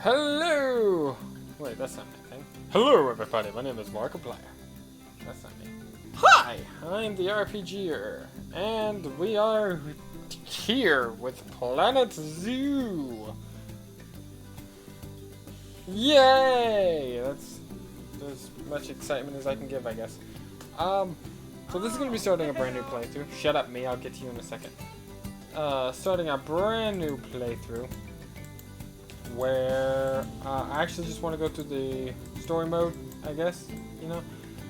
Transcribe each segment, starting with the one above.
Hello! Wait, that's not my thing. Hello, everybody. My name is Markiplier. That's not me. Hi, I'm the RPGer, and we are here with Planet Zoo. Yay! That's as much excitement as I can give, I guess. So this is going to be starting a brand new playthrough. Shut up, me. I'll get to you in a second. Starting a brand new playthrough where I actually just want to go to the story mode, I guess, you know.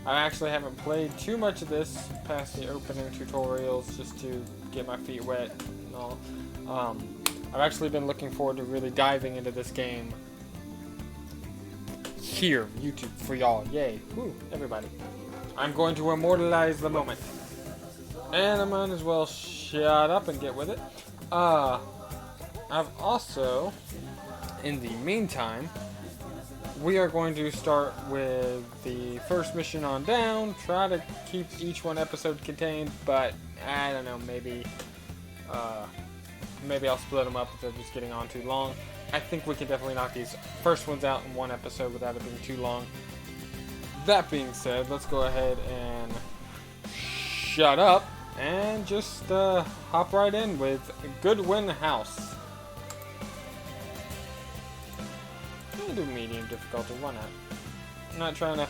I actually haven't played too much of this past the opening tutorials just to get my feet wet and all. I've actually been looking forward to really diving into this game here, YouTube, for y'all. Yay. Woo, everybody. I'm going to immortalize the moment. And I might as well shut up and get with it. I've also, in the meantime, we are going to start with the first mission on down. Try to keep each one episode contained, but I don't know, maybe I'll split them up if they're just getting on too long. I think we can definitely knock these first ones out in one episode without it being too long. That being said, let's go ahead and shut up and just hop right in with Goodwin House. I'm gonna do medium difficulty, why not? I'm not trying to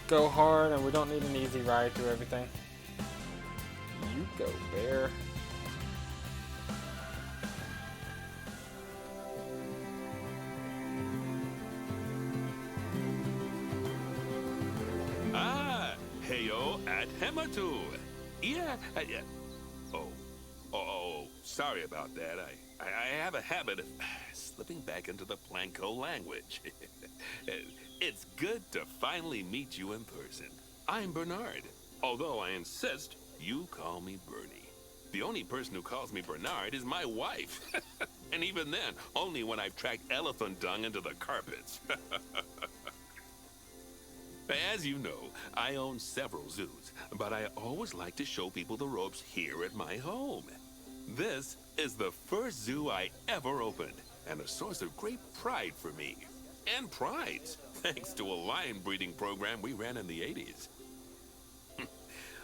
go hard, and we don't need an easy ride through everything. You go, bear. Heyo at Hematu. Yeah. Oh, sorry about that. I have a habit of slipping back into the Planko language. It's good to finally meet you in person. I'm Bernard, although I insist you call me Bernie. The only person who calls me Bernard is my wife. And even then, only when I've tracked elephant dung into the carpets. As you know, I own several zoos, but I always like to show people the ropes here at my home. This is the first zoo I ever opened, and a source of great pride for me. And prides, thanks to a lion breeding program we ran in the 80s.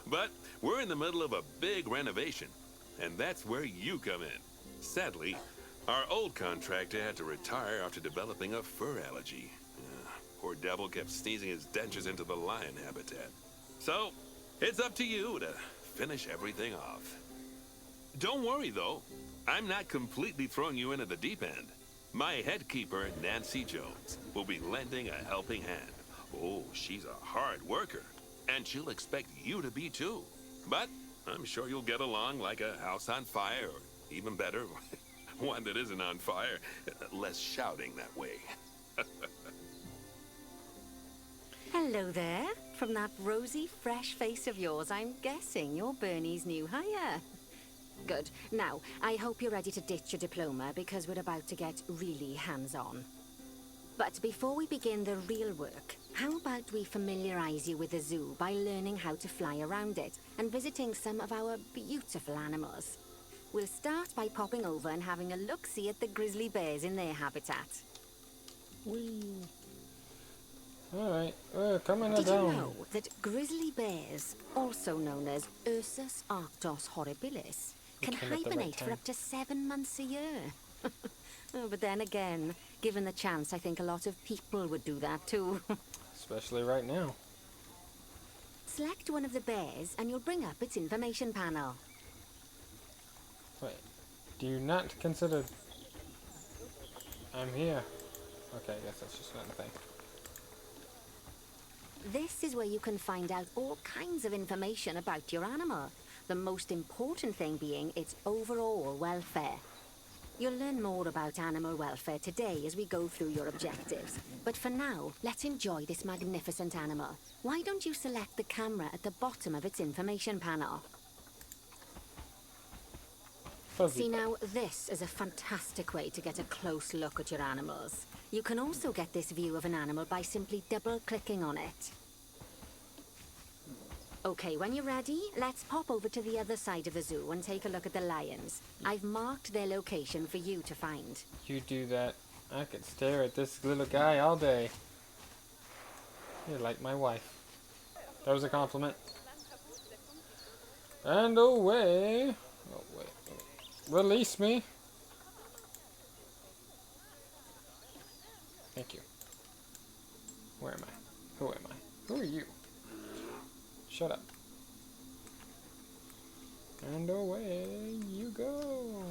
But we're in the middle of a big renovation, and that's where you come in. Sadly, our old contractor had to retire after developing a fur allergy. Poor devil kept sneezing his dentures into the lion habitat. So, it's up to you to finish everything off. Don't worry, though. I'm not completely throwing you into the deep end. My head keeper, Nancy Jones, will be lending a helping hand. Oh, she's a hard worker, and she'll expect you to be, too. But I'm sure you'll get along like a house on fire, or even better, one that isn't on fire. Less shouting that way. Hello there. From that rosy, fresh face of yours, I'm guessing you're Bernie's new hire. Good. Now, I hope you're ready to ditch your diploma because we're about to get really hands-on. But before we begin the real work, how about we familiarize you with the zoo by learning how to fly around it and visiting some of our beautiful animals. We'll start by popping over and having a look-see at the grizzly bears in their habitat. Whee! Alright, coming down. Did you know that grizzly bears, also known as Ursus arctos horribilis, can hibernate for up to 7 months a year? Oh, but then again, given the chance, I think a lot of people would do that too. Especially right now. Select one of the bears and you'll bring up its information panel. Wait, do you not consider... I'm here. Okay, I guess that's just another thing. This is where you can find out all kinds of information about your animal. The most important thing being its overall welfare. You'll learn more about animal welfare today as we go through your objectives. But for now, let's enjoy this magnificent animal. Why don't you select the camera at the bottom of its information panel? Fuzzy. See now, this is a fantastic way to get a close look at your animals. You can also get this view of an animal by simply double-clicking on it. Okay, when you're ready, let's pop over to the other side of the zoo and take a look at the lions. I've marked their location for you to find. You do that I could stare at this little guy all day. You're like my wife. That was a compliment. And away. Oh, wait. Release me. Thank you. Where am I? Who am I? Who are you? Shut up. And away you go.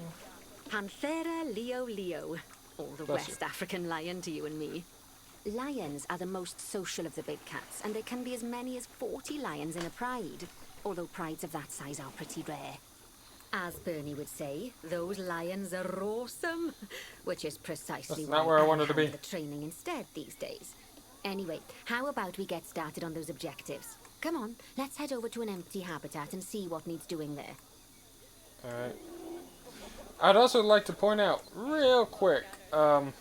Panthera Leo Leo. Or the Bless West you. African lion to you and me. Lions are the most social of the big cats, and there can be as many as 40 lions in a pride. Although prides of that size are pretty rare. As Bernie would say, those lions are awesome. Which is precisely That's why not where I wanted to handle be. the training instead these days. Anyway, how about we get started on those objectives? Come on, let's head over to an empty habitat and see what needs doing there. Alright. I'd also like to point out real quick, the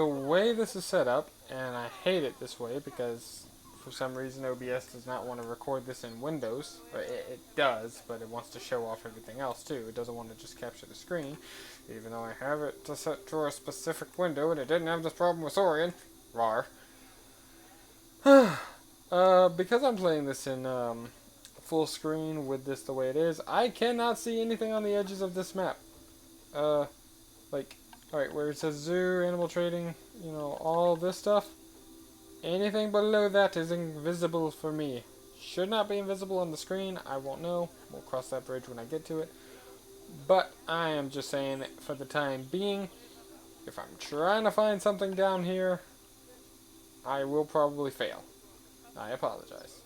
way this is set up, and I hate it this way because for some reason OBS does not want to record this in Windows. Or it does, but it wants to show off everything else too. It doesn't want to just capture the screen, even though I have it to set to a specific window and it didn't have this problem with Saurian. Rar. Because I'm playing this in full screen with this the way it is, I cannot see anything on the edges of this map. Like, alright, where it says zoo, animal trading, you know, all this stuff. Anything below that is invisible for me. Should not be invisible on the screen. I won't know. We'll cross that bridge when I get to it. But I am just saying, for the time being, if I'm trying to find something down here, I will probably fail. I apologize.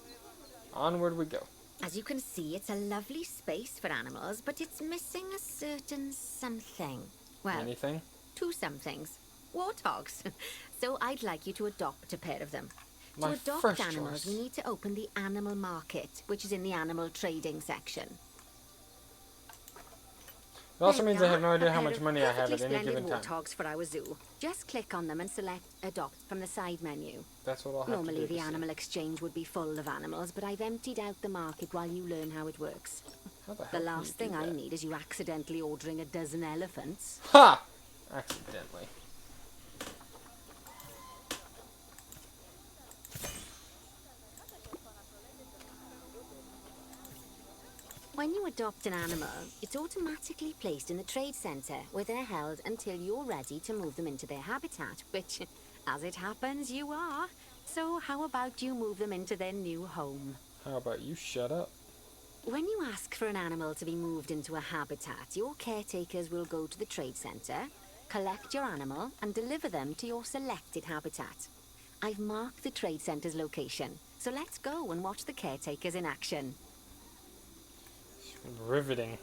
Onward we go. As you can see, it's a lovely space for animals, but it's missing a certain something. Well, Anything? two somethings. Warthogs. So I'd like you to adopt a pair of them. To My adopt first animals, choice. we need to open the animal market, which is in the animal trading section. It also There we means I have are, no idea a how pair much of money I have at perfectly any given splendid time. warthogs for our zoo. Just click on them and select Adopt from the side menu. That's what I'll have Normally to do. the to see. animal exchange would be full of animals, but I've emptied out the market while you learn how it works. How the The hell can last you thing do I that? need is you accidentally ordering a dozen elephants. Ha! Accidentally. When you adopt an animal, it's automatically placed in the trade centre, where they're held until you're ready to move them into their habitat, which, as it happens, you are. So how about you move them into their new home? How about you shut up? When you ask for an animal to be moved into a habitat, your caretakers will go to the trade centre, collect your animal, and deliver them to your selected habitat. I've marked the trade centre's location, so let's go and watch the caretakers in action. Riveting.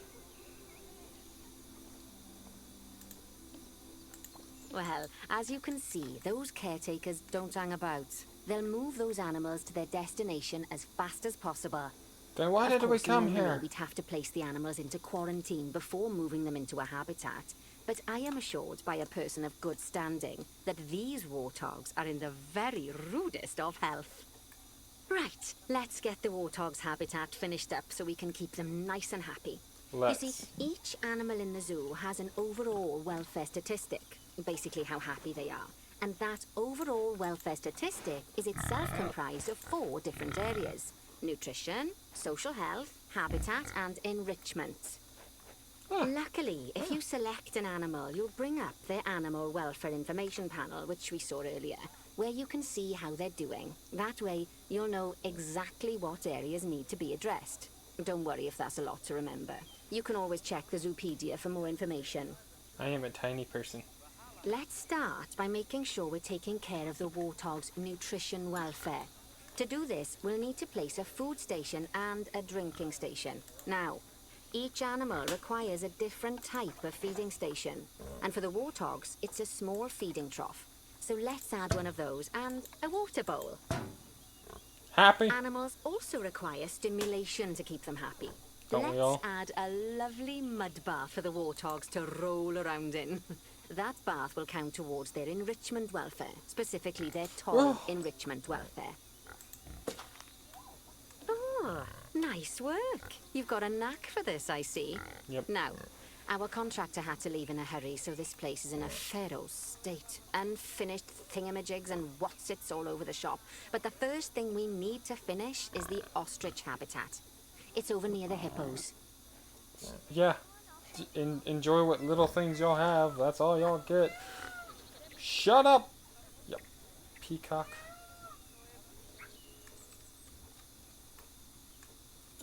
Well, as you can see, those caretakers don't hang about. They'll move those animals to their destination as fast as possible. Then why Of did we course, come normally here? we'd have to place the animals into quarantine before moving them into a habitat. But I am assured by a person of good standing that these warthogs are in the very rudest of health. Right, let's get the warthog's habitat finished up so we can keep them nice and happy. You see, each animal in the zoo has an overall welfare statistic, basically how happy they are. And that overall welfare statistic is itself comprised of 4 different areas: nutrition, social health, habitat, and enrichment. Luckily, if you select an animal, you'll bring up their animal welfare information panel, which we saw earlier, where you can see how they're doing. That way, you'll know exactly what areas need to be addressed. Don't worry if that's a lot to remember. You can always check the Zoopedia for more information. I am a tiny person. Let's start by making sure we're taking care of the warthog's nutrition welfare. To do this, we'll need to place a food station and a drinking station. Now, each animal requires a different type of feeding station. And for the warthogs, it's a small feeding trough. So let's add one of those and a water bowl. Happy? Animals also require stimulation to keep them happy. Don't we all? Let's add a lovely mud bath for the warthogs to roll around in. That bath will count towards their enrichment welfare, specifically their toy enrichment welfare. Oh, nice work. You've got a knack for this, I see. Yep. Now, Our contractor had to leave in a hurry, so this place is in a pharaoh state. Unfinished thingamajigs and whatsits all over the shop. But the first thing we need to finish is the ostrich habitat. It's over near the hippos. Yeah. Enjoy what little things y'all have. That's all y'all get. Shut up! Yep. Peacock.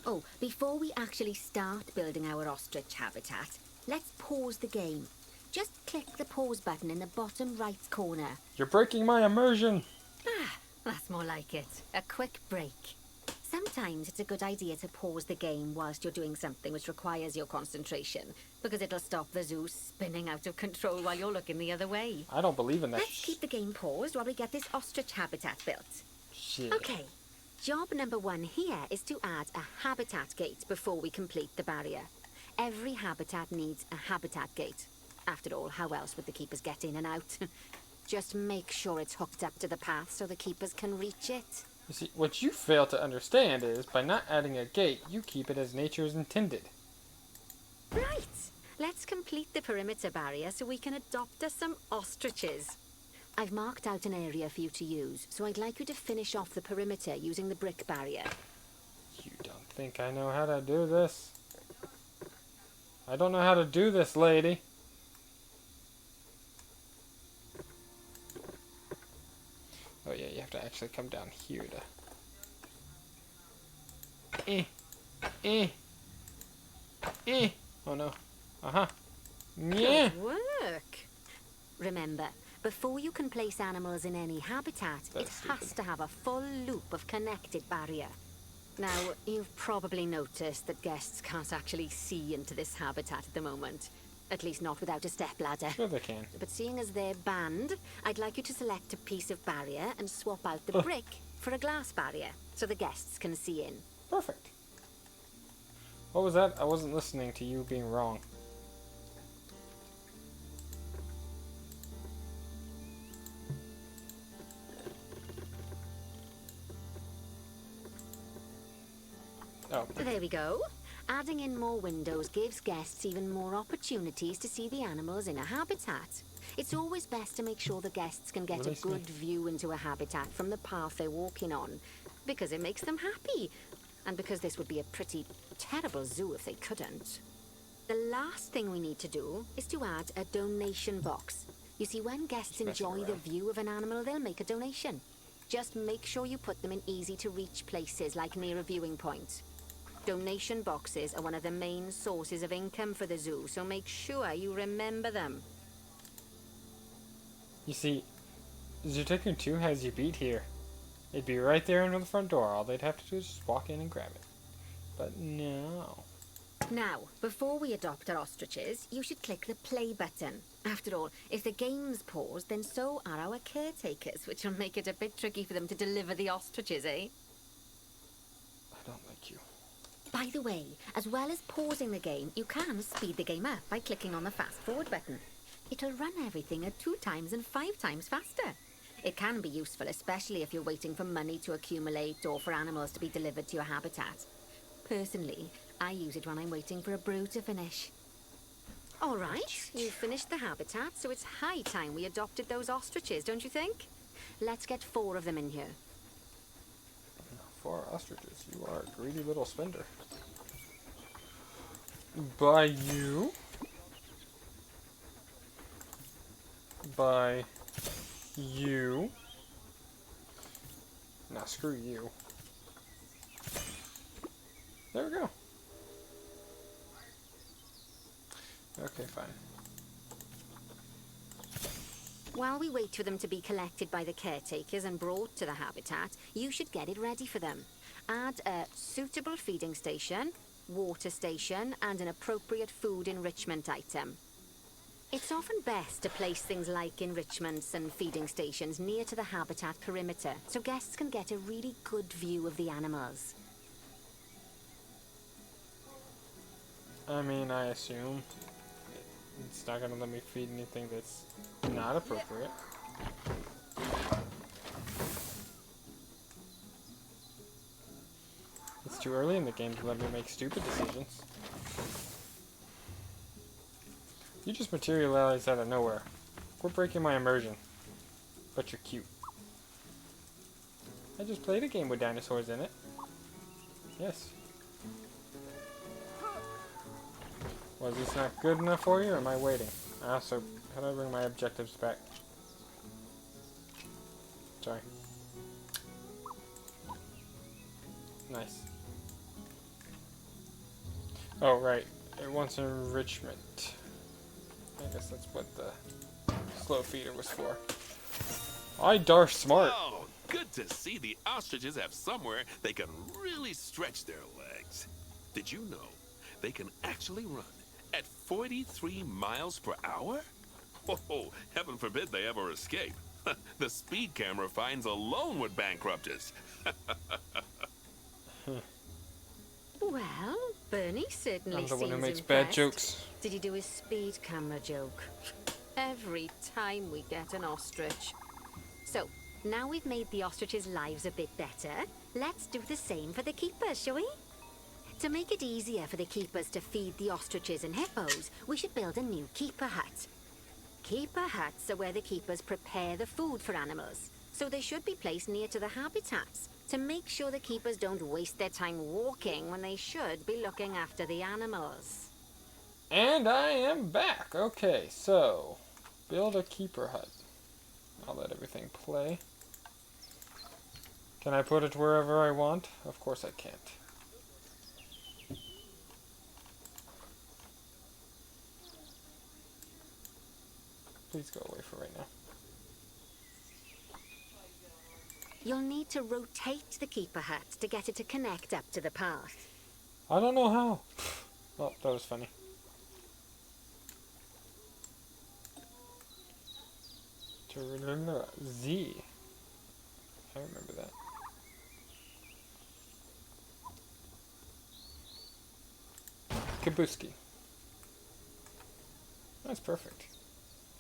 Oh, before we actually start building our ostrich habitat, let's pause the game. Just click the pause button in the bottom right corner. You're breaking my immersion! Ah, that's more like it. A quick break. Sometimes it's a good idea to pause the game whilst you're doing something which requires your concentration, because it'll stop the zoo spinning out of control while you're looking the other way. I don't believe in that. Let's keep the game paused while we get this ostrich habitat built. Shit. Okay. Job number 1 here is to add a habitat gate before we complete the barrier. Every habitat needs a habitat gate. After all, how else would the keepers get in and out? Just make sure it's hooked up to the path so the keepers can reach it. You see, what you fail to understand is, by not adding a gate, you keep it as nature's intended. Right. Let's complete the perimeter barrier so we can adopt us some ostriches. I've marked out an area for you to use, so I'd like you to finish off the perimeter using the brick barrier. You don't think I know how to do this? I don't know how to do this, lady. Oh yeah, you have to actually come down here to... Oh no. Uh-huh. Yeah. Good work. Remember, before you can place animals in any habitat, That's it has to have a full loop of connected barrier. Now, you've probably noticed that guests can't actually see into this habitat at the moment. At least not without a stepladder. Sure they can. But seeing as they're banned, I'd like you to select a piece of barrier and swap out the brick for a glass barrier, so the guests can see in. Perfect. What was that? I wasn't listening to you being wrong. Oh. There we go. Adding in more windows gives guests even more opportunities to see the animals in a habitat. It's always best to make sure the guests can get a good view into a habitat from the path they're walking on, because it makes them happy, and because this would be a pretty terrible zoo if they couldn't. The last thing we need to do is to add a donation box. You see, when guests enjoy the view of an animal, they'll make a donation. Just make sure you put them in easy-to-reach places, like near a viewing point. Donation boxes are one of the main sources of income for the zoo, so make sure you remember them. You see, Zootycoon 2 has you beat here. It'd be right there under the front door. All they'd have to do is just walk in and grab it. But no. Now, before we adopt our ostriches, you should click the play button. After all, if the game's paused, then so are our caretakers, which will make it a bit tricky for them to deliver the ostriches, eh? I don't like you. By the way, as well as pausing the game, you can speed the game up by clicking on the fast forward button. It'll run everything at 2 times and 5 times faster. It can be useful, especially if you're waiting for money to accumulate or for animals to be delivered to your habitat. Personally, I use it when I'm waiting for a brew to finish. All right, you've finished the habitat, so it's high time we adopted those ostriches, don't you think? Let's get 4 of them in here. 4 ostriches. You are a greedy little spender. By you. By you. Now screw you. There we go. Okay, fine. While we wait for them to be collected by the caretakers and brought to the habitat, you should get it ready for them. Add a suitable feeding station, water station, and an appropriate food enrichment item. It's often best to place things like enrichments and feeding stations near to the habitat perimeter, so guests can get a really good view of the animals. I mean, I assume it's not going to let me feed anything that's not appropriate. It's too early in the game to let me make stupid decisions. You just materialized out of nowhere. Quit breaking my immersion. But you're cute. I just played a game with dinosaurs in it. Yes. Was this not good enough for you, or am I waiting? Ah, so how do I bring my objectives back? Sorry. Nice. Oh, right. It wants enrichment. I guess that's what the slow feeder was for. I Darth smart. Oh, good to see the ostriches have somewhere they can really stretch their legs. Did you know they can actually run at 43 miles per hour? Oh, heaven forbid they ever escape. The speed camera fines alone would bankrupt us. Well, Bernie certainly I'm the one who seems makes impressed. bad jokes. Did he do his speed camera joke? Every time we get an ostrich. So, now we've made the ostriches' lives a bit better, let's do the same for the keepers, shall we? To make it easier for the keepers to feed the ostriches and hippos, we should build a new keeper hut. Keeper huts are where the keepers prepare the food for animals, so they should be placed near to the habitats to make sure the keepers don't waste their time walking when they should be looking after the animals. And I am back. Okay, so build a keeper hut. I'll let everything play. Can I put it wherever I want? Of course I can't. Please go away for right now. You'll need to rotate the keeper hut to get it to connect up to the path. I don't know how. Well, that was funny. Z. I remember that. Kabuski. That's perfect.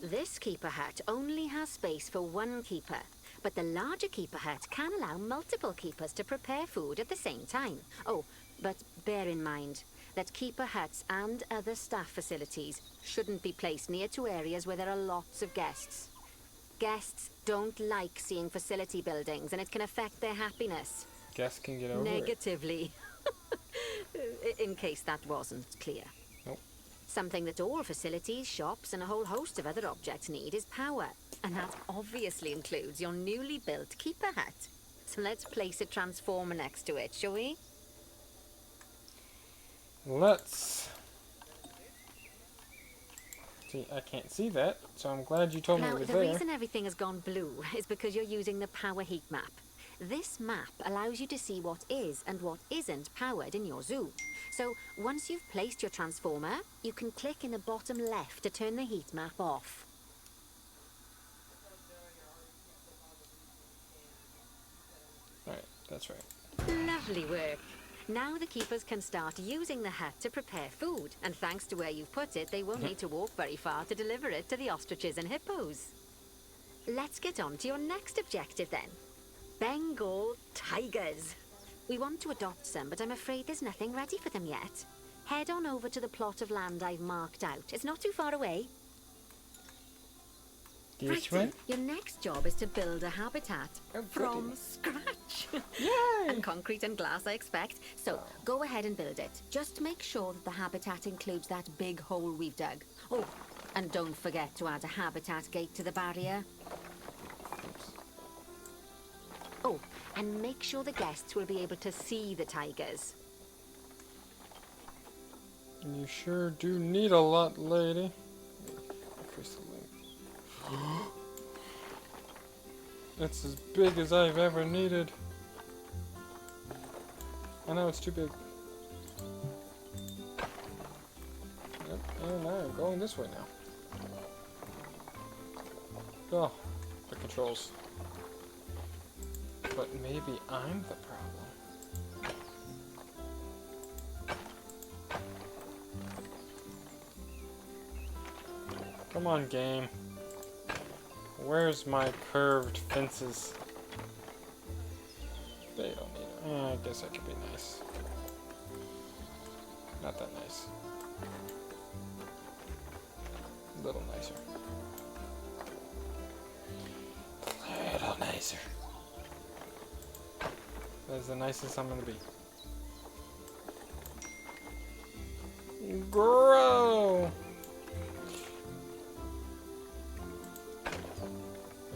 This keeper hut only has space for one keeper, but the larger keeper hut can allow multiple keepers to prepare food at the same time. Oh, but bear in mind that keeper huts and other staff facilities shouldn't be placed near to areas where there are lots of guests. Guests don't like seeing facility buildings, and it can affect their happiness. Guests can get over Negatively. In case that wasn't clear. Nope. Something that all facilities, shops, and a whole host of other objects need is power. And that obviously includes your newly built keeper hut. So let's place a transformer next to it, shall we? Let's. See, I can't see that, so I'm glad you told me Now, it was the there. reason everything has gone blue is because you're using the power heat map. This map allows you to see what is and what isn't powered in your zoo. So, once you've placed your transformer, you can click in the bottom left to turn the heat map off. Right, that's right. Lovely work. Now the keepers can start using the hut to prepare food, and thanks to where you've put it, they won't need to walk very far to deliver it to the ostriches and hippos. Let's get on to your next objective then. Bengal tigers. We want to adopt some, but I'm afraid there's nothing ready for them yet. Head on over to the plot of land I've marked out. It's not too far away. This Righty, way? your next job is to build a habitat from scratch. Yay! And concrete and glass, I expect. So, go ahead and build it. Just make sure that the habitat includes that big hole we've dug. Oh, and don't forget to add a habitat gate to the barrier. Oh, and make sure the guests will be able to see the tigers. You sure do need a lot, lady. Increase the length. It's as big as I've ever needed. I know it's too big. Yep, and I'm going this way now. Oh, the controls. But maybe I'm the problem. Come on, game. Where's my curved fences? They don't need it. I guess I could be nice. Not that nice. little nicer. A little nicer. That's the nicest I'm gonna be. Grow!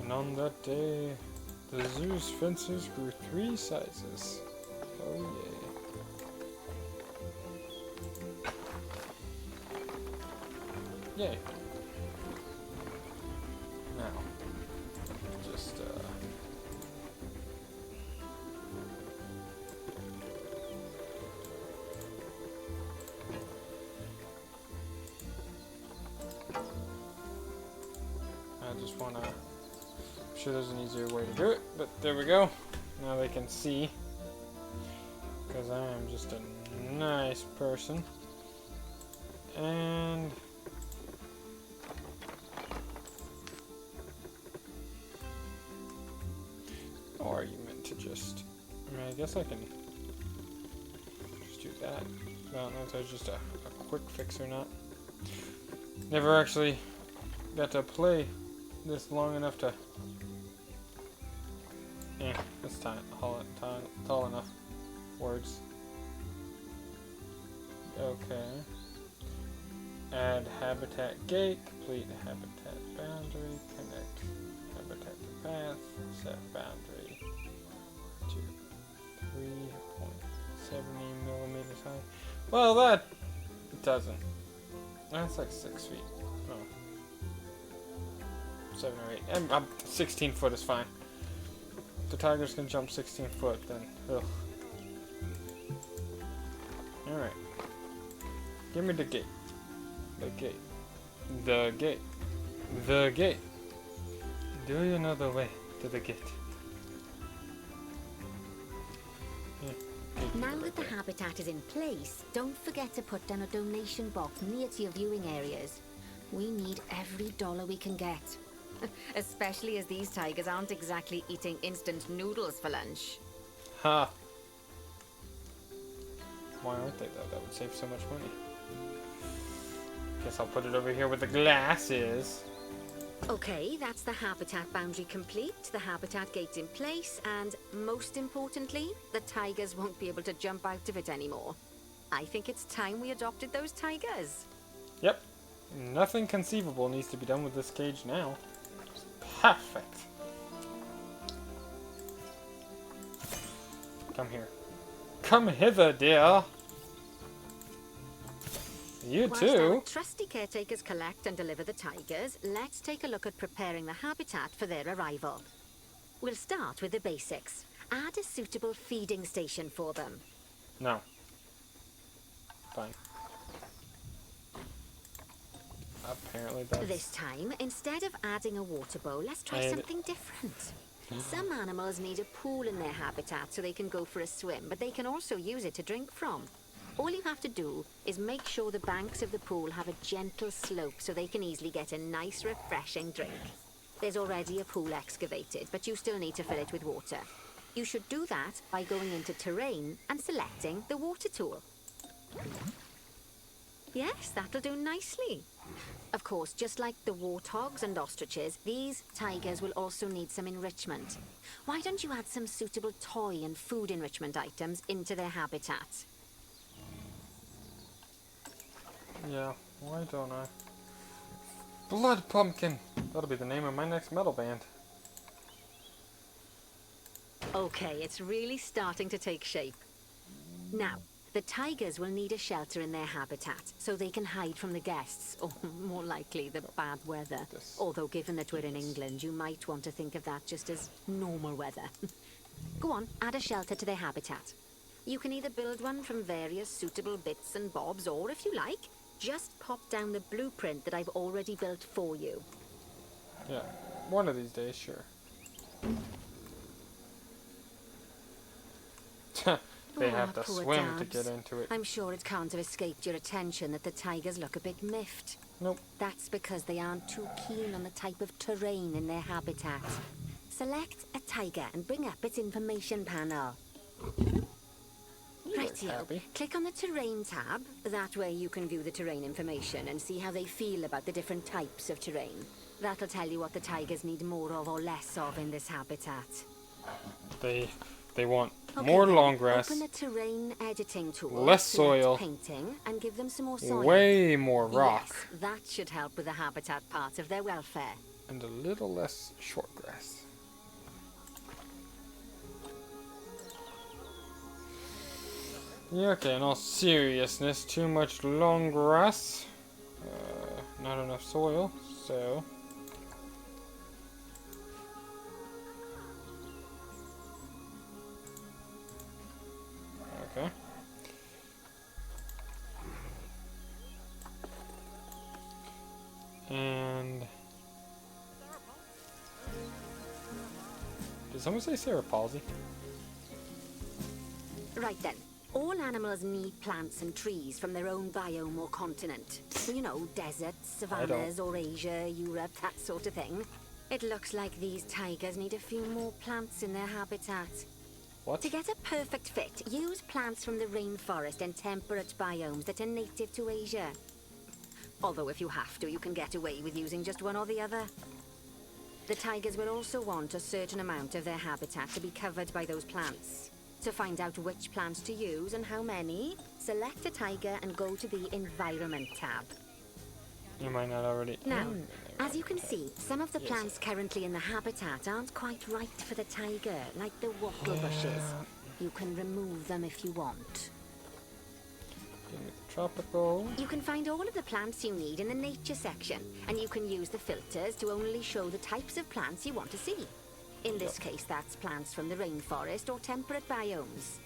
And on that day, the zoo's fences grew 3 sizes. Oh yay. Yay. Now, just, I just want to... I'm sure there's an easier way to do it, but there we go. Now they can see. Because I am just a nice person. And... or are you meant to just... I mean, I guess I can just do that. I don't know if that's just a quick fix or not. Never actually got to play this long enough to... it's tall enough. Words. Okay. Add habitat gate, complete habitat boundary, connect habitat to path, set boundary to 3.70 millimeters high. Well, that doesn't. That's like 6 feet. Oh. 7 or 8. I'm 16 foot is fine. If the tigers can jump 16 foot, then ugh. Alright. Give me the gate. The gate. The gate. The gate. Do you know the way to the gate? Yeah, Now that the habitat is in place, don't forget to put down a donation box near to your viewing areas. We need every dollar we can get. Especially as these tigers aren't exactly eating instant noodles for lunch. Ha! Why aren't they though? That would save so much money. Guess I'll put it over here where the glass is. Okay, that's the habitat boundary complete, the habitat gate in place, and most importantly, the tigers won't be able to jump out of it anymore. I think it's time we adopted those tigers. Yep. Nothing conceivable needs to be done with this cage now. It's perfect. Come here. Come hither, dear. You Whilst too. our trusty caretakers collect and deliver the tigers, let's take a look at preparing the habitat for their arrival. We'll start with the basics. Add a suitable feeding station for them. No. Fine. Apparently that's... This time, instead of adding a water bowl, let's try something different. Some animals need a pool in their habitat so they can go for a swim, but they can also use it to drink from. All you have to do is make sure the banks of the pool have a gentle slope so they can easily get a nice, refreshing drink. There's already a pool excavated, but you still need to fill it with water. You should do that by going into terrain and selecting the water tool. Yes, that'll do nicely. Of course, just like the warthogs and ostriches, these tigers will also need some enrichment. Why don't you add some suitable toy and food enrichment items into their habitat? Yeah, why don't I? Blood Pumpkin! That'll be the name of my next metal band. Okay, it's really starting to take shape. Now, the tigers will need a shelter in their habitat, so they can hide from the guests, or more likely, the bad weather. Although, given that we're in England, you might want to think of that just as normal weather. Go on, add a shelter to their habitat. You can either build one from various suitable bits and bobs, or if you like, just pop down the blueprint that I've already built for you. Yeah, one of these days, sure. They have to poor swim to Dabs. get into it. I'm sure it can't have escaped your attention that the tigers look a bit miffed. Nope. That's because they aren't too keen on the type of terrain in their habitat. Select a tiger and bring up its information panel. Right, very happy. Click on the terrain tab. That way you can view the terrain information and see how they feel about the different types of terrain. That'll tell you what the tigers need more of or less of in this habitat. They want Okay, more then, long grass, open the terrain editing tool, less select soil, painting, and give them some more soil. way more rock, Yes, that should help with the habitat part of their welfare. and a little less short grass. Yeah, okay, in all seriousness, too much long grass, not enough soil, so... Okay. And... Did someone say cerebral palsy? Right then. All animals need plants and trees from their own biome or continent. So, you know, deserts, savannas, or Asia, Europe, that sort of thing. It looks like these tigers need a few more plants in their habitat. What? To get a perfect fit, use plants from the rainforest and temperate biomes that are native to Asia. Although if you have to, you can get away with using just one or the other. The tigers will also want a certain amount of their habitat to be covered by those plants. To find out which plants to use and how many, select a tiger and go to the Environment tab. You might not already... Now, as you can see, some of the plants currently in the habitat aren't quite right for the tiger, like the wattle bushes. You can remove them if you want. Give me the tropical. You can find all of the plants you need in the nature section, and you can use the filters to only show the types of plants you want to see. In this case, that's plants from the rainforest or temperate biomes.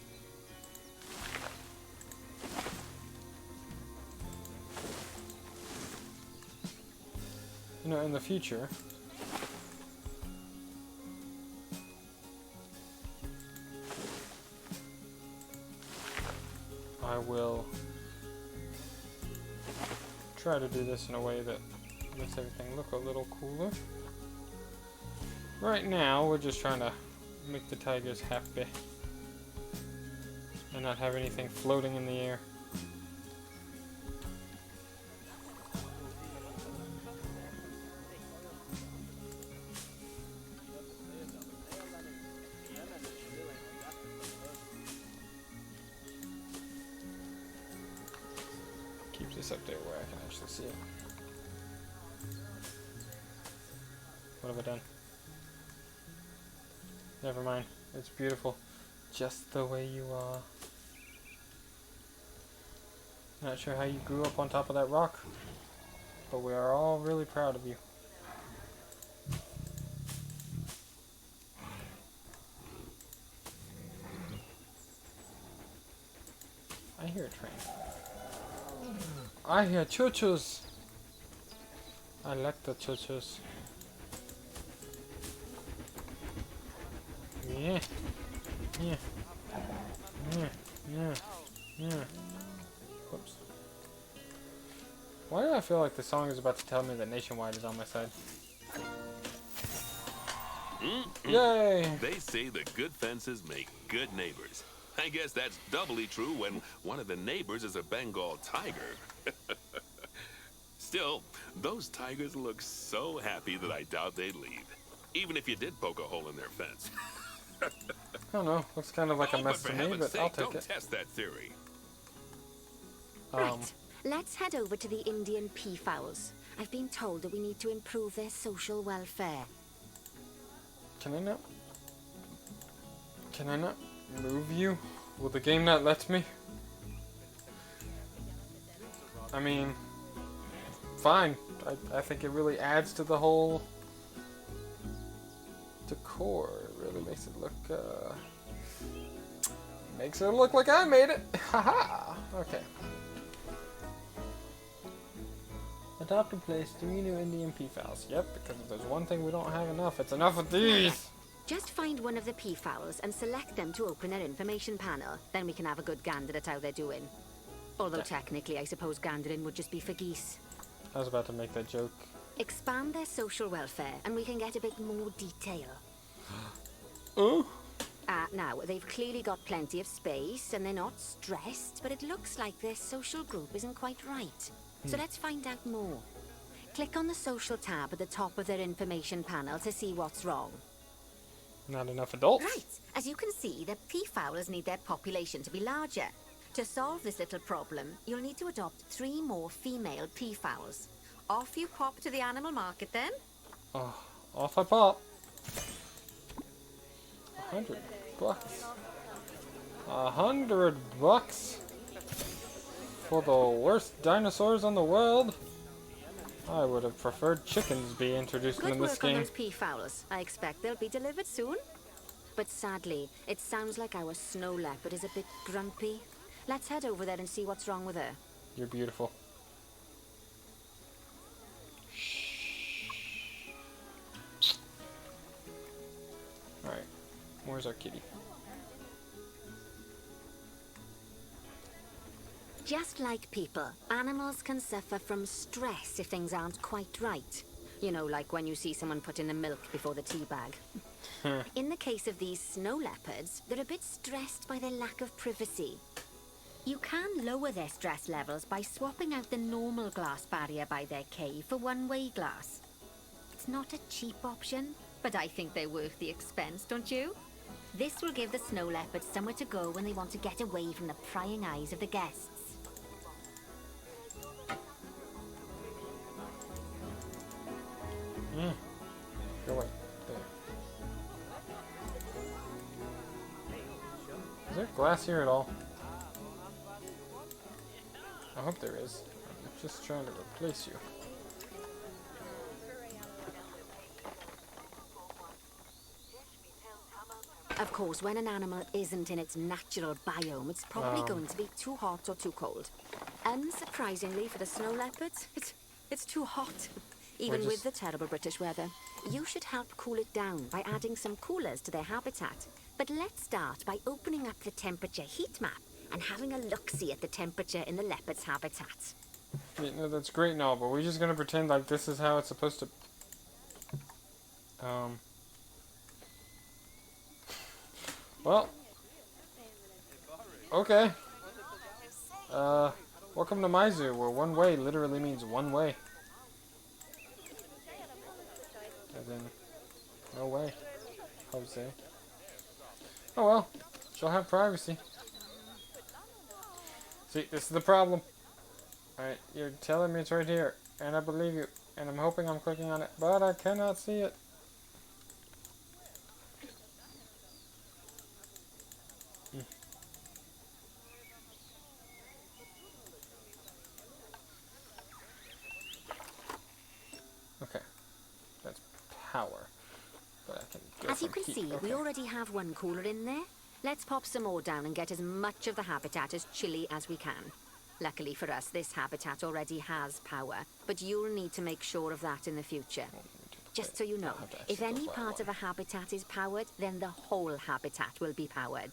You know, in the future, I will try to do this in a way that makes everything look a little cooler. Right now, we're just trying to make the tigers happy and not have anything floating in the air. Keep this up there where I can actually see it. What have I done? Never mind. It's beautiful. Just the way you are. Not sure how you grew up on top of that rock, but we are all really proud of you. I hear a train. I hear choo-choos. I like the choo-choos. Yeah. Yeah. Yeah. Yeah. Yeah. Whoops. Why do I feel like the song is about to tell me that Nationwide is on my side? Yay! They say that good fences make good neighbors. I guess that's doubly true when one of the neighbors is a Bengal tiger. Still, those tigers look so happy that I doubt they'd leave. Even if you did poke a hole in their fence. I don't know. Looks kind of like a mess to me, but I'll take don't it. test that theory. Right. Let's head over to the Indian peafowls. I've been told that we need to improve their social welfare. Can I not move you? Will the game not let me? I mean, fine. I think it really adds to the whole decor. It really makes it look, makes it look like I made it. Haha. Okay. Adopt and place 3 new Indian peafowls. Yep, because if there's one thing we don't have enough, it's enough of these. Just find one of the peafowls and select them to open their information panel. Then we can have a good gander at how they're doing. Although technically, I suppose gandering would just be for geese. I was about to make that joke. Expand their social welfare, and we can get a bit more detail. Oh? Now, they've clearly got plenty of space, and they're not stressed, but it looks like their social group isn't quite right. So let's find out more. Click on the social tab at the top of their information panel to see what's wrong. Not enough adults. Right. As you can see, the peafowls need their population to be larger. To solve this little problem, you'll need to adopt 3 more female peafowls. Off you pop to the animal market then. Oh, off I pop. $100. $100 for the worst dinosaurs in the world. I would have preferred chickens be introduced Good in this work on game. those peafowls. I expect they'll be delivered soon. But sadly, it sounds like our snow leopard is a bit grumpy. Let's head over there and see what's wrong with her. You're beautiful. Alright, where's our kitty? Just like people, animals can suffer from stress if things aren't quite right. You know, like when you see someone put in the milk before the tea bag. In the case of these snow leopards, they're a bit stressed by their lack of privacy. You can lower their stress levels by swapping out the normal glass barrier by their cave for one-way glass. It's not a cheap option, but I think they're worth the expense, don't you? This will give the snow leopards somewhere to go when they want to get away from the prying eyes of the guests. Go away. There. Is there glass here at all? I hope there is. I'm just trying to replace you. Of course, when an animal isn't in its natural biome, it's probably going to be too hot or too cold. Unsurprisingly for the snow leopards, it's too hot. Even with the terrible British weather. You should help cool it down by adding some coolers to their habitat. But let's start by opening up the temperature heat map and having a look-see at the temperature in the leopard's habitat. Yeah, no, that's great and all, but we're just gonna pretend like this is how it's supposed to... Well... Okay. Welcome to my zoo, where one way literally means one way. As in, no way, Jose. Oh well, she'll have privacy. See, this is the problem. Alright, you're telling me it's right here, and I believe you, and I'm hoping I'm clicking on it, but I cannot see it. Okay, that's power. But I can go As you from can heat. see, Okay. we already have one cooler in there. Let's pop some more down and get as much of the habitat as chilly as we can. Luckily for us, this habitat already has power, but you'll need to make sure of that in the future. Just so you know, if any part of a habitat is powered, then the whole habitat will be powered.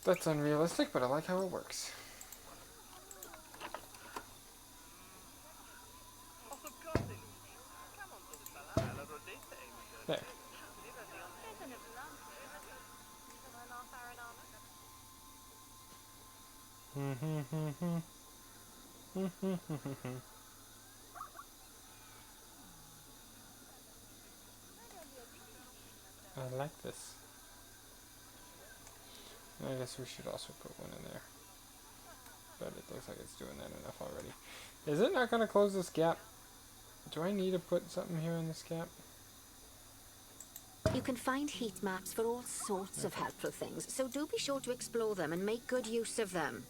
That's unrealistic, but I like how it works. There. I like this. I guess we should also put one in there. But it looks like it's doing that enough already. Is it not going to close this gap? Do I need to put something here in this gap? You can find heat maps for all sorts of helpful things, so do be sure to explore them and make good use of them.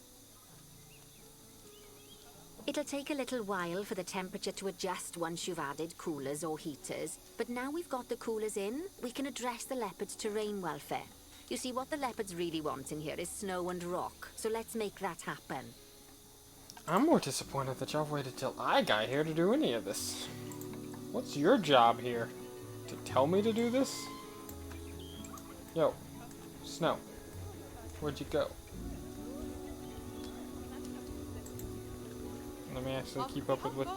It'll take a little while for the temperature to adjust once you've added coolers or heaters, but now we've got the coolers in, we can address the leopard's terrain welfare. You see, what the leopards really want in here is snow and rock, so let's make that happen. I'm more disappointed that y'all waited till I got here to do any of this. What's your job here? To tell me to do this? Yo, Snow, where'd you go? Let me actually keep up with what...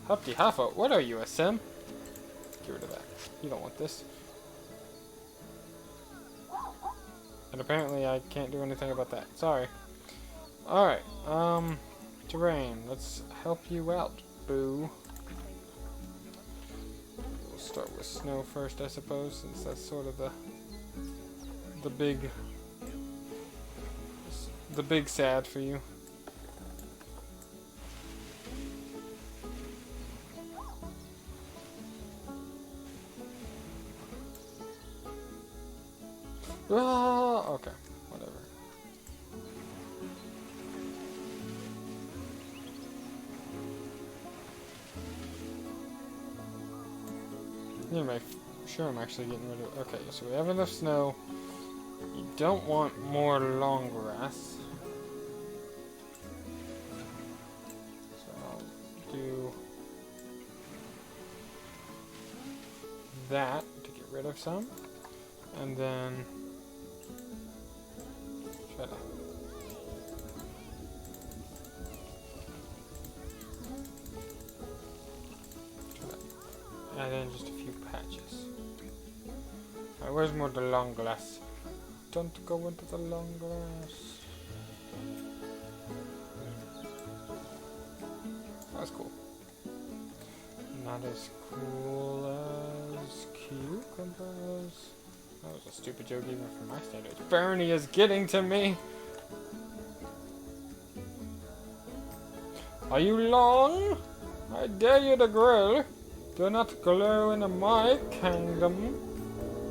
Huffy Huffa, what are you, a sim? Get rid of that. You don't want this. And apparently I can't do anything about that. Sorry. Alright, terrain. Let's help you out, boo. We'll start with snow first, I suppose, since that's sort of the big sad for you. Ah, okay, whatever. Anyway, sure I'm actually getting rid of. Okay, so we have enough snow. You don't want more long grass. So I'll do that to get rid of some. And then try to add in just a few patches. Alright, where's more the long grass? Don't go into the long grass. That's cool. Not as cool as cucumbers. That was a stupid joke even from my standards. Bernie is getting to me! Are you long? I dare you to grill. Do not glow into my kingdom.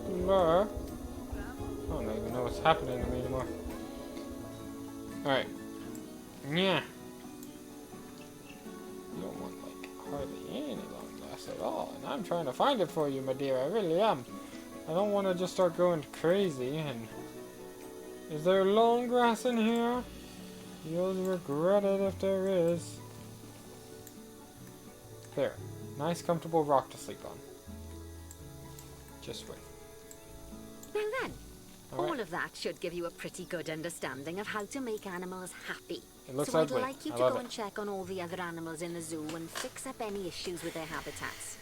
Blur. I don't even know what's happening to me anymore. Alright. Yeah. You don't want, like, hardly any long grass at all. And I'm trying to find it for you, my dear. I really am. I don't want to just start going crazy. And is there long grass in here? You'll regret it if there is. There. Nice, comfortable rock to sleep on. Just wait. Now then, All all of that should give you a pretty good understanding of how to make animals happy. It looks so like I'd wait, like you I to love go it. and check on all the other animals in the zoo and fix up any issues with their habitats.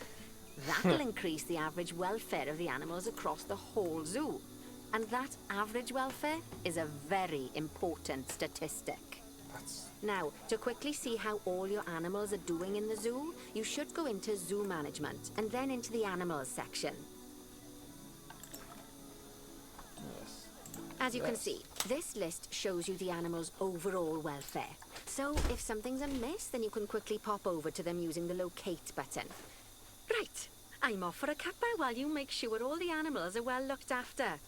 That'll increase the average welfare of the animals across the whole zoo. And that average welfare is a very important statistic. Now, to quickly see how all your animals are doing in the zoo, you should go into zoo management and then into the animals section. Yes. As you can Yes. see, this list shows you the animal's overall welfare. So if something's amiss, then you can quickly pop over to them using the locate button. Right, I'm off for a cuppa while you make sure all the animals are well looked after.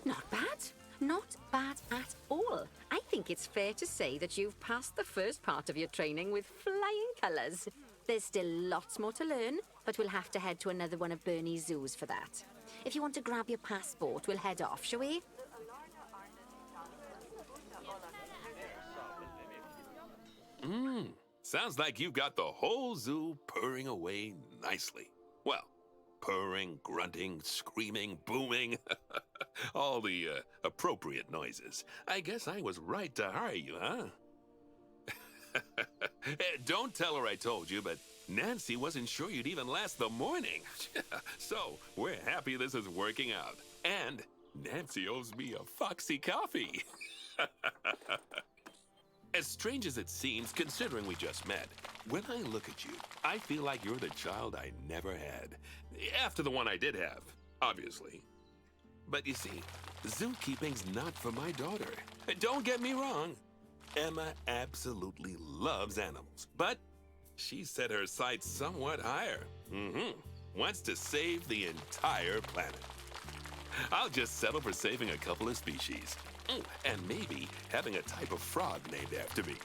Not bad. Not bad at all. I think it's fair to say that you've passed the first part of your training with flying colours. There's still lots more to learn, but we'll have to head to another one of Bernie's zoos for that. If you want to grab your passport, we'll head off, shall we? Sounds like you've got the whole zoo purring away nicely. Well, purring, grunting, screaming, booming. All the appropriate noises. I guess I was right to hire you, huh? Don't tell her I told you, but Nancy wasn't sure you'd even last the morning. So, we're happy this is working out. And Nancy owes me a Foxy coffee. As strange as it seems, considering we just met, when I look at you, I feel like you're the child I never had. After the one I did have, obviously. But you see, zookeeping's not for my daughter. Don't get me wrong. Emma absolutely loves animals, but she set her sights somewhat higher. Wants to save the entire planet. I'll just settle for saving a couple of species. And maybe having a type of frog named after me.